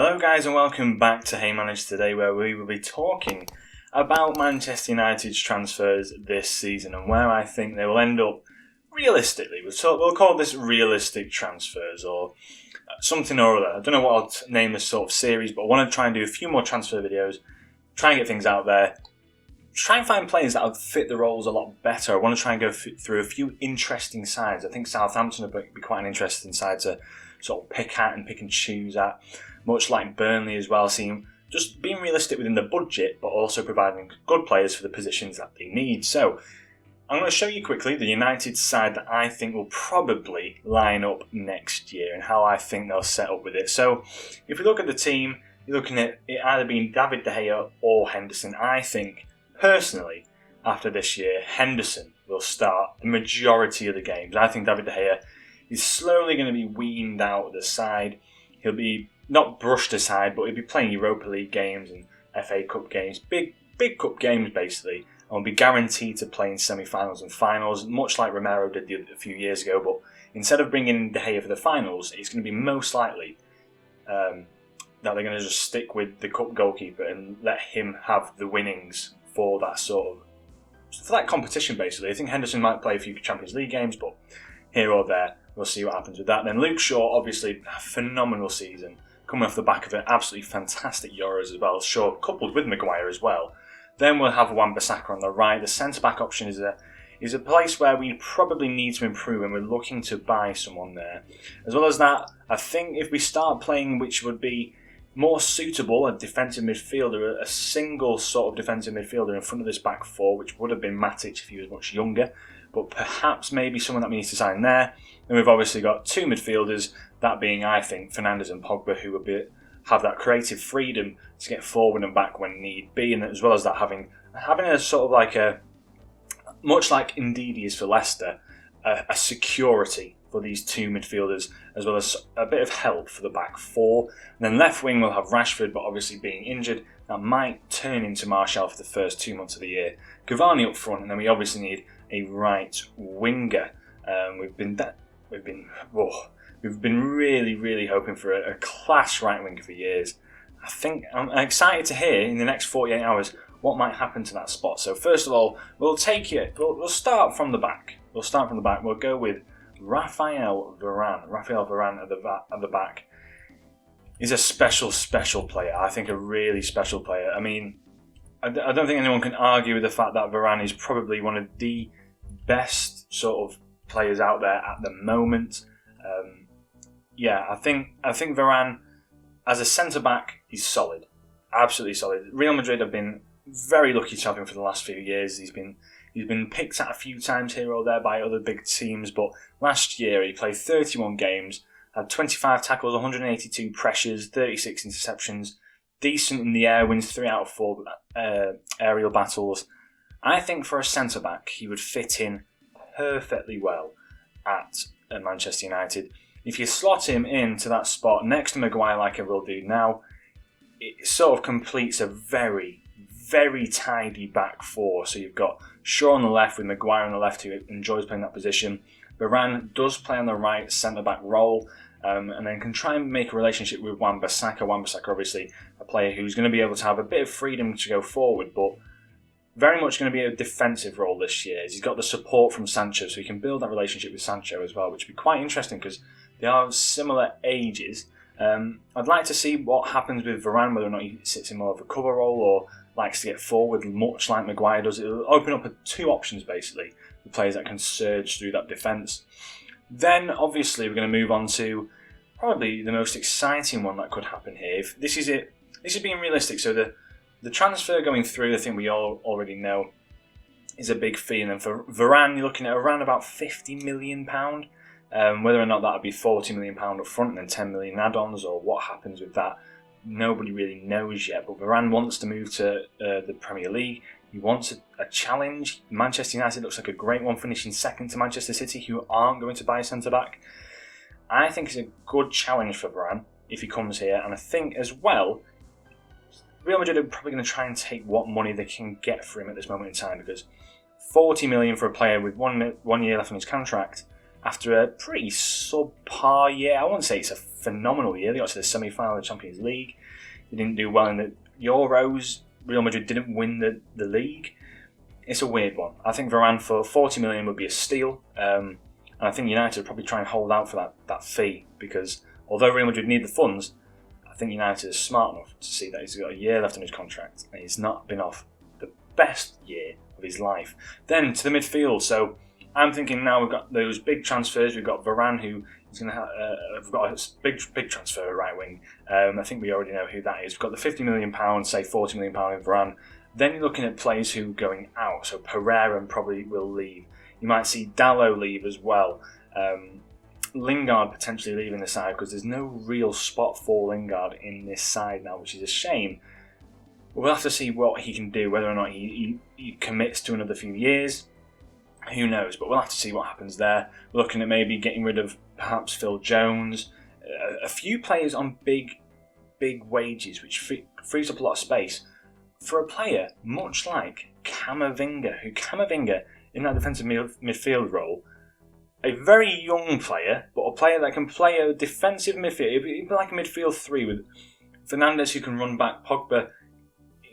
Hello guys and welcome back to Haymanager today, where we will be talking about Manchester United's transfers this season and where I think they will end up realistically. We'll call this realistic transfers or something or other. I don't know what I'll name this sort of series, but I want to try and do a few more transfer videos, try and get things out there, try and find players that will fit the roles a lot better. I want to try and go through a few interesting sides. I think Southampton would be quite an interesting side to sort of pick at and pick and choose at. Much like Burnley as well, just being realistic within the budget, but also providing good players for the positions that they need. So, I'm going to show you quickly the United side that I think will probably line up next year and how I think they'll set up with it. So, if we look at the team, you're looking at it either being David De Gea or Henderson. I think, personally, after this year, Henderson will start the majority of the games. I think David De Gea is slowly going to be weaned out of the side. He'll be not brushed aside, but he'll be playing Europa League games and FA Cup games, big cup games basically, and will be guaranteed to play in semi-finals and finals, much like Romero did a few years ago. But instead of bringing in De Gea for the finals, it's going to be most likely that they're going to just stick with the cup goalkeeper and let him have the winnings for that competition basically. I think Henderson might play a few Champions League games, but here or there, we'll see what happens with that. Then Luke Shaw, obviously a phenomenal season, coming off the back of an absolutely fantastic Euros as well, Shaw coupled with Maguire as well. Then we'll have Wan-Bissaka on the right. The centre-back option is a place where we probably need to improve, and we're looking to buy someone there. As well as that, I think if we start playing which would be more suitable, a defensive midfielder, a single sort of defensive midfielder in front of this back four, which would have been Matic if he was much younger, but perhaps maybe someone that we need to sign there. Then we've obviously got two midfielders, that being, I think, Fernandes and Pogba, who will have that creative freedom to get forward and back when need be, and as well as that having a sort of like much like Ndidi is for Leicester, a security for these two midfielders, as well as a bit of help for the back four. And then left wing we'll have Rashford, but obviously being injured, that might turn into Martial for the first 2 months of the year. Cavani up front, and then we obviously need a right winger. We've been really hoping for a class right winger for years. I think I'm excited to hear in the next 48 hours what might happen to that spot. So first of all, we'll start from the back. We'll go with Raphael Varane at the back. He's a special player. I think a really special player. I mean, I don't think anyone can argue with the fact that Varane is probably one of the best sort of players out there at the moment. I think Varane, as a centre-back, he's solid. Absolutely solid. Real Madrid have been very lucky to have him for the last few years. He's been picked at a few times here or there by other big teams, but last year he played 31 games, had 25 tackles, 182 pressures, 36 interceptions, decent in the air, wins 3 out of 4 aerial battles. I think for a centre-back, he would fit in perfectly well at Manchester United. If you slot him into that spot next to Maguire like I will do now, it sort of completes a very tidy back four. So you've got Shaw on the left with Maguire on the left, who enjoys playing that position. Varane does play on the right centre-back role, and then can try and make a relationship with Wan-Bissaka. Wan-Bissaka, obviously, a player who's going to be able to have a bit of freedom to go forward, but very much going to be a defensive role this year. He's got the support from Sancho, so he can build that relationship with Sancho as well, which would be quite interesting because they are similar ages. I'd like to see what happens with Varane, whether or not he sits in more of a cover role or likes to get forward, much like Maguire does. It'll open up 2 options, basically, for players that can surge through that defence. Then, obviously, we're going to move on to probably the most exciting one that could happen here. This is being realistic. So the transfer going through, I think we all already know, is a big fee. And then for Varane, you're looking at around about £50 million. Whether or not that would be £40 million up front and then 10 million add-ons, or what happens with that, nobody really knows yet. But Varane wants to move to the Premier League. He wants a challenge. Manchester United looks like a great one, finishing second to Manchester City, who aren't going to buy a centre-back. I think it's a good challenge for Varane if he comes here. And I think as well, Real Madrid are probably going to try and take what money they can get for him at this moment in time, because 40 million for a player with one year left on his contract after a pretty subpar year. I wouldn't say it's a phenomenal year. They got to the semi-final of the Champions League. They didn't do well in the Euros. Real Madrid didn't win the league. It's a weird one. I think Varane for 40 million would be a steal. And I think United would probably try and hold out for that fee, because although Real Madrid need the funds, I think United is smart enough to see that he's got a year left on his contract and he's not been off the best year of his life. Then to the midfield. So I'm thinking now we've got those big transfers. We've got Varane, who is going to have got a big transfer at right wing. I think we already know who that is. We've got the £50 million, say £40 million in Varane. Then you're looking at players who are going out. So Pereira probably will leave. You might see Dalot leave as well. Lingard potentially leaving the side, because there's no real spot for Lingard in this side now, which is a shame. We'll have to see what he can do, whether or not he commits to another few years. Who knows? But we'll have to see what happens there. We're looking at maybe getting rid of perhaps Phil Jones. A few players on big wages, which frees up a lot of space for a player much like Camavinga in that defensive midfield role. A very young player, but a player that can play a defensive midfield. It'd be like a midfield three with Fernandes, who can run back. Pogba,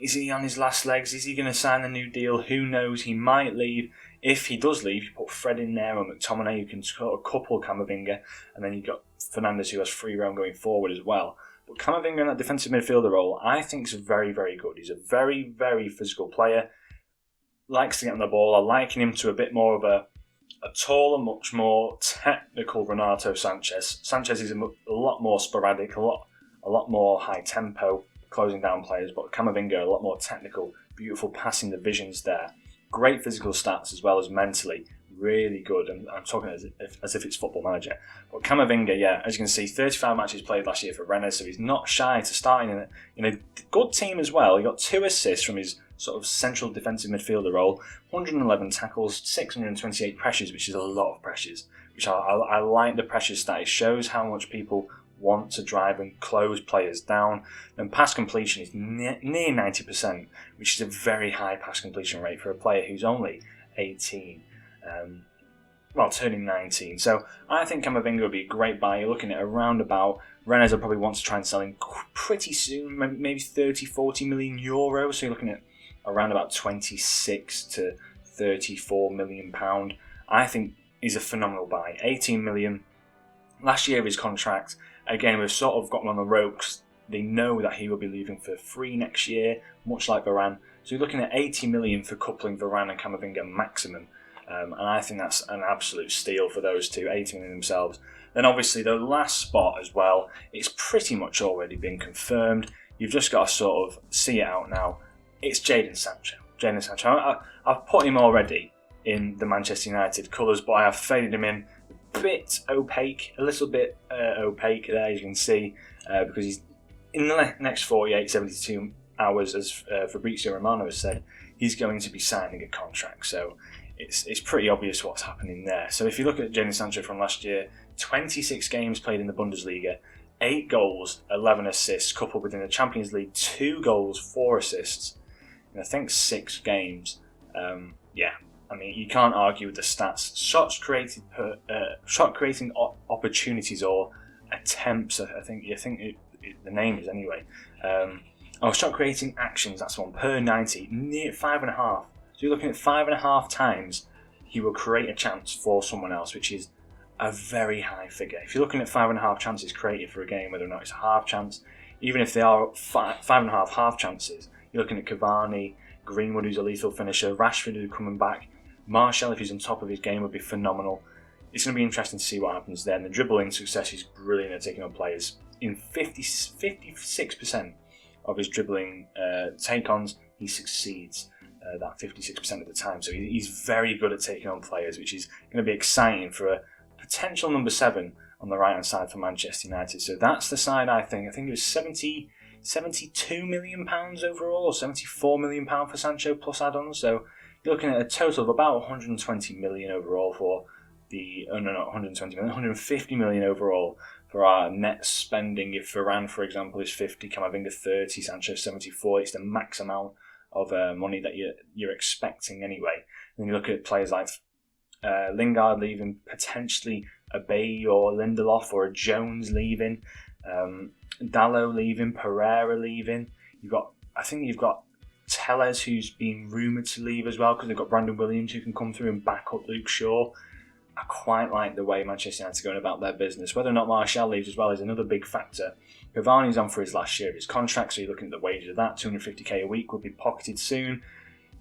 is he on his last legs? Is he going to sign a new deal? Who knows? He might leave. If he does leave, you put Fred in there, or McTominay, who can sort of couple Camavinga, and then you've got Fernandes, who has free roam going forward as well. But Camavinga in that defensive midfielder role, I think is very, very good. He's a very, very physical player. Likes to get on the ball. I liken him to a bit more of a taller, much more technical Renato Sanchez. Sanchez is a lot more sporadic, a lot more high tempo, closing down players, but Camavinga a lot more technical, beautiful passing divisions there. Great physical stats as well as mentally, really good. And I'm talking as if it's Football Manager. But Camavinga, yeah, as you can see, 35 matches played last year for Rennes, so he's not shy to starting in a good team as well. He got 2 assists from his sort of central defensive midfielder role, 111 tackles, 628 pressures, which is a lot of pressures, which I like the pressure stat. It shows how much people want to drive and close players down. And pass completion is near 90%, which is a very high pass completion rate for a player who's only 18. Turning 19. So I think Camavinga would be a great buy. You're looking at around about, Rennes will probably want to try and sell him pretty soon, maybe 30-40 million euros. So you're looking at around about 26 to 34 million pound. I think he's a phenomenal buy. 18 million. Last year of his contract, again, we've sort of got him on the ropes. They know that he will be leaving for free next year, much like Varane. So you're looking at 80 million for coupling Varane and Camavinga maximum. And I think that's an absolute steal for those two, 80 million themselves. Then obviously the last spot as well, it's pretty much already been confirmed. You've just got to sort of see it out now. It's Jadon Sancho. I've put him already in the Manchester United colours, but I have faded him in a little bit opaque there, as you can see, because he's in the next 48, 72 hours, as Fabrizio Romano has said, he's going to be signing a contract. So it's pretty obvious what's happening there. So if you look at Jadon Sancho from last year, 26 games played in the Bundesliga, 8 goals, 11 assists, coupled within the Champions League, 2 goals, 4 assists, and I think 6 games. I mean, you can't argue with the stats. Shot creating opportunities or attempts, I think the name is anyway. Shot creating actions, that's one, per 90, near 5.5. So you're looking at 5.5 times he will create a chance for someone else, which is a very high figure. If you're looking at 5.5 chances created for a game, whether or not it's a half chance, even if they are 5.5 half chances, you're looking at Cavani, Greenwood, who's a lethal finisher, Rashford, who's coming back, Martial, if he's on top of his game, would be phenomenal. It's going to be interesting to see what happens there. And the dribbling success is brilliant at taking on players. In 56% of his dribbling take-ons, he succeeds that 56% of the time. So he's very good at taking on players, which is going to be exciting for a potential number 7 on the right-hand side for Manchester United. So that's the side, I think. I think it was 72 million pounds overall, or 74 million pounds for Sancho plus add-ons. So you're looking at a total of about 120 million overall for not 120 million, 150 million overall for our net spending. If Varane, for example, is 50, Camavinga 30, Sancho 74, it's the max amount of money that you're expecting anyway. And then you look at players like Lingard leaving, potentially a Bay or Lindelof or a Jones leaving, Dallo leaving, Pereira leaving. I think you've got Tellez, who's been rumoured to leave as well, because they've got Brandon Williams who can come through and back up Luke Shaw. I quite like the way Manchester United are going about their business. Whether or not Martial leaves as well is another big factor. Varane on for his last year of his contract, so you're looking at the wages of that. $250k a week will be pocketed soon.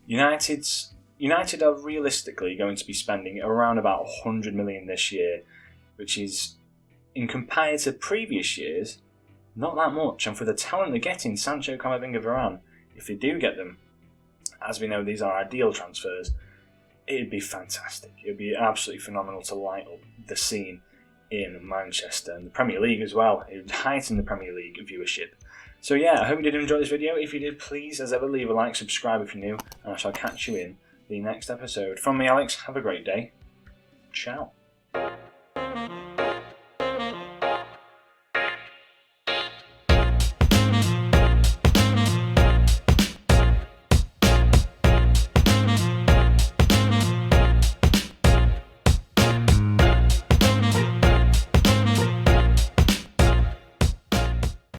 United are realistically going to be spending around about 100 million this year, which is, in compared to previous years, not that much. And for the talent they're getting, Sancho, Camavinga, Varane, if they do get them, as we know these are ideal transfers, it'd be fantastic. It'd be absolutely phenomenal to light up the scene in Manchester and the Premier League as well. It would heighten the Premier League viewership. So yeah, I hope you did enjoy this video. If you did, please, as ever, leave a like, subscribe if you're new, and I shall catch you in the next episode. From me, Alex, have a great day. Ciao.